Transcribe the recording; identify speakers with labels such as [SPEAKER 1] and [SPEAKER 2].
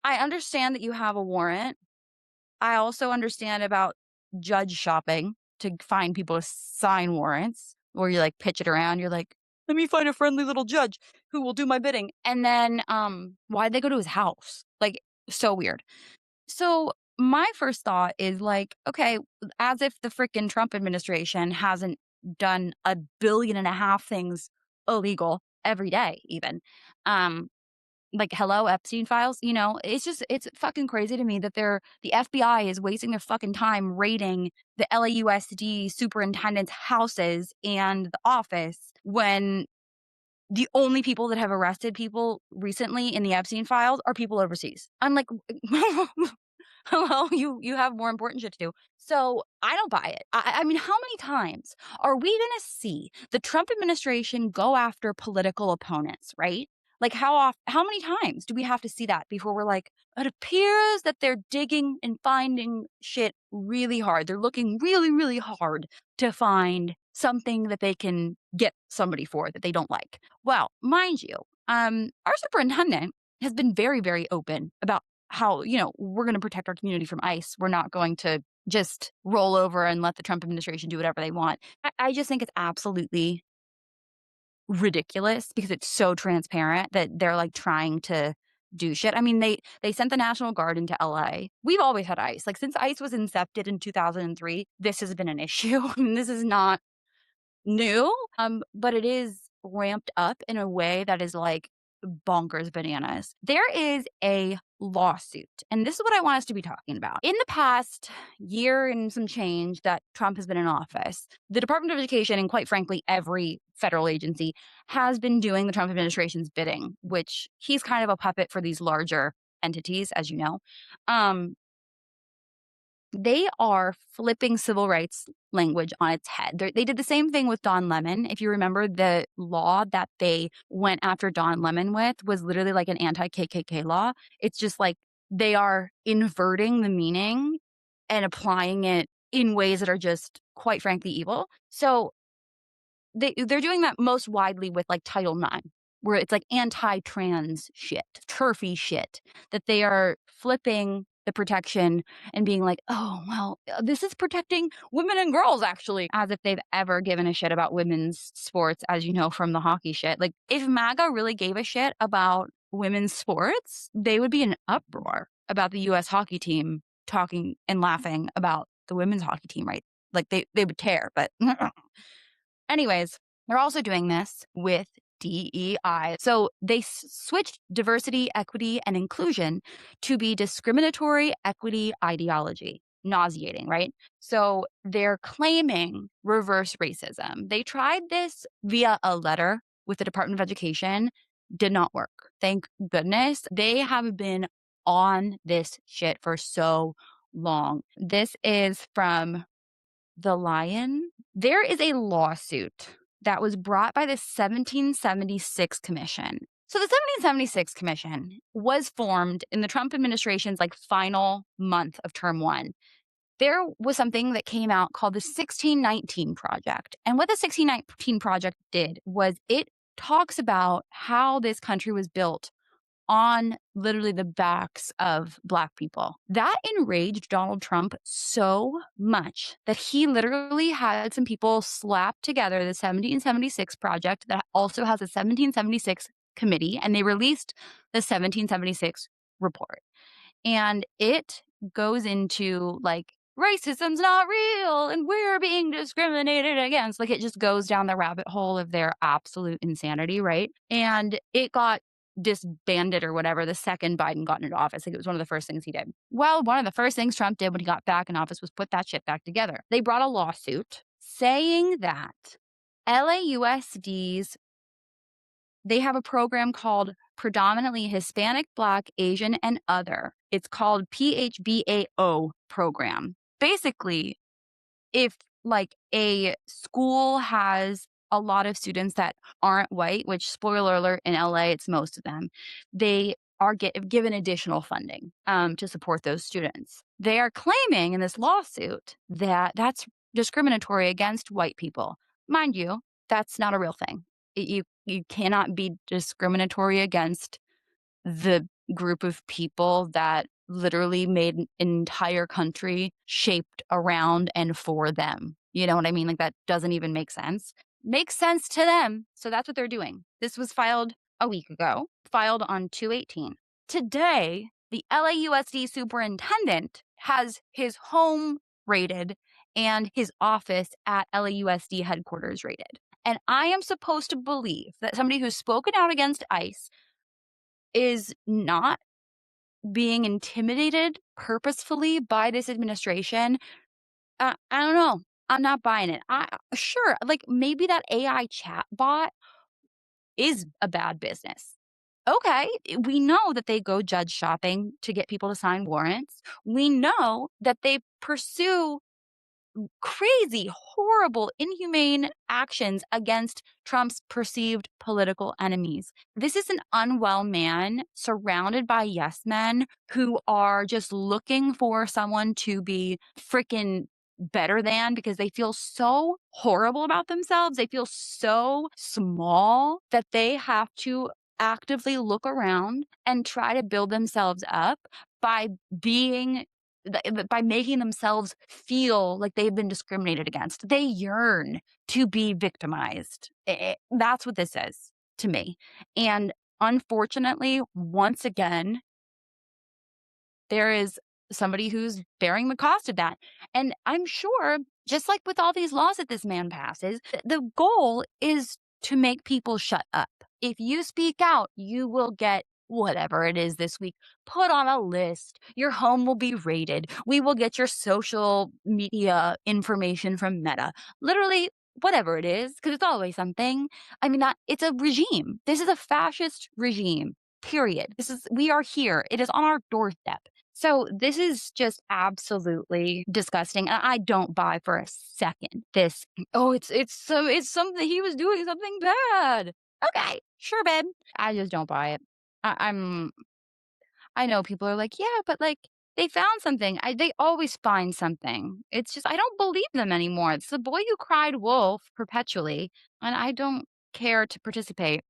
[SPEAKER 1] I understand that you have a warrant. I also understand about judge shopping to find people to sign warrants where you like pitch it around. You're like, let me find a friendly little judge who will do my bidding. And then why'd they go to his house? Like, so weird. So my first thought is like, okay, as if the freaking Trump administration hasn't done 1.5 billion things illegal every day, even. Um, like, hello, Epstein files, it's fucking crazy to me that the FBI is wasting their fucking time raiding the LAUSD superintendent's houses and the office when the only people that have arrested people recently in the Epstein files are people overseas. I'm like, hello, you have more important shit to do. So I don't buy it. I mean, how many times are we going to see the Trump administration go after political opponents, right? Like how many times do we have to see that before we're like, it appears that they're digging and finding shit really hard. They're looking really, really hard to find something that they can get somebody for that they don't like. Well, mind you, our superintendent has been very, very open about how, we're going to protect our community from ICE. We're not going to just roll over and let the Trump administration do whatever they want. I just think it's absolutely ridiculous because it's so transparent that they're like trying to do shit. I mean, they sent the National Guard into LA. We've always had ICE. Like since ICE was incepted in 2003, this has been an issue. I mean, this is not new, but it is ramped up in a way that is like bonkers bananas. There is a lawsuit, and this is what I want us to be talking about. In the past year and some change that Trump has been in office, the Department of Education, and quite frankly, every federal agency has been doing the Trump administration's bidding, which he's kind of a puppet for these larger entities, as you know. Um, they are flipping civil rights language on its head. They did the same thing with Don Lemon. If you remember, the law that they went after Don Lemon with was literally like an anti-KKK law. It's just like they are inverting the meaning and applying it in ways that are just, quite frankly, evil. So they're doing that most widely with like Title IX, where it's like anti-trans shit, turfy shit, that they are flipping the protection and being like, oh, well, this is protecting women and girls, actually, as if they've ever given a shit about women's sports, as you know from the hockey shit. Like, if MAGA really gave a shit about women's sports, they would be in an uproar about the U.S. hockey team talking and laughing about the women's hockey team, right? Like, they would care, but anyways, they're also doing this with DEI. So they switched diversity, equity, and inclusion to be discriminatory equity ideology. Nauseating, right? So they're claiming reverse racism. They tried this via a letter with the Department of Education, did not work. Thank goodness. They have been on this shit for so long. This is from The Lion. There is a lawsuit that was brought by the 1776 Commission. So the 1776 Commission was formed in the Trump administration's like final month of term one. There was something that came out called the 1619 Project. And what the 1619 Project did was it talks about how this country was built on literally the backs of Black people. That enraged Donald Trump so much that he literally had some people slap together the 1776 Project that also has a 1776 committee, and they released the 1776 report. And it goes into like, racism's not real and we're being discriminated against. Like, it just goes down the rabbit hole of their absolute insanity, right? And it got disbanded or whatever the second Biden got into office. Like, it was one of the first things he did. Well, one of the first things Trump did when he got back in office was put that shit back together. They brought a lawsuit saying that LAUSD's, they have a program called Predominantly Hispanic, Black, Asian, and Other. It's called PHBAO program. Basically, if like a school has a lot of students that aren't white, which, spoiler alert, in LA, it's most of them, they are given additional funding to support those students. They are claiming in this lawsuit that that's discriminatory against white people. Mind you, that's not a real thing. You cannot be discriminatory against the group of people that literally made an entire country shaped around and for them. You know what I mean? Like, that doesn't even make sense. Makes sense to them. So that's what they're doing. This was filed a week ago, filed on 2/18. Today, the LAUSD superintendent has his home raided and his office at LAUSD headquarters raided. And I am supposed to believe that somebody who's spoken out against ICE is not being intimidated purposefully by this administration. I don't know. I'm not buying it. Sure, like maybe that AI chat bot is a bad business. Okay, we know that they go judge shopping to get people to sign warrants. We know that they pursue crazy, horrible, inhumane actions against Trump's perceived political enemies. This is an unwell man surrounded by yes men who are just looking for someone to be freaking better than because they feel so horrible about themselves. They feel so small that they have to actively look around and try to build themselves up by being by making themselves feel like they've been discriminated against. They yearn to be victimized. That's what this is to me. And unfortunately, once again, there is somebody who's bearing the cost of that. And I'm sure, just like with all these laws that this man passes, the goal is to make people shut up. If you speak out, you will get whatever it is this week put on a list. Your home will be rated. We will get your social media information from Meta. Literally, whatever it is, because it's always something. I mean, it's a regime. This is a fascist regime. Period. We are here. It is on our doorstep. So this is just absolutely disgusting. And I don't buy for a second this, oh, it's something he was doing something bad. Okay, sure, babe. I just don't buy it. I'm I know people are like, yeah, but like they found something. They always find something. It's just I don't believe them anymore. It's the boy who cried wolf perpetually, and I don't care to participate.